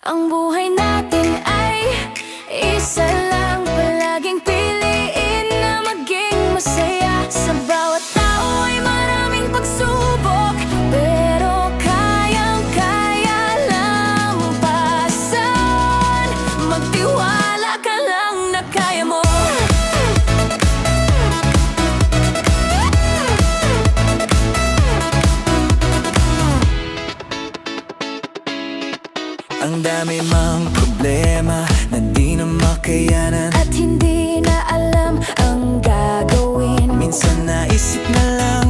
Ang buhay natin ay isa lang. Palaging piliin na maging masaya. Sa bawat tao ay maraming pagsubok, pero kayang-kaya lampasan. Magtiwala ka lang na kaya mo. Ang dami mang problema na di na makayanan, At hindi na alam ang gagawin. minsan naisip na lang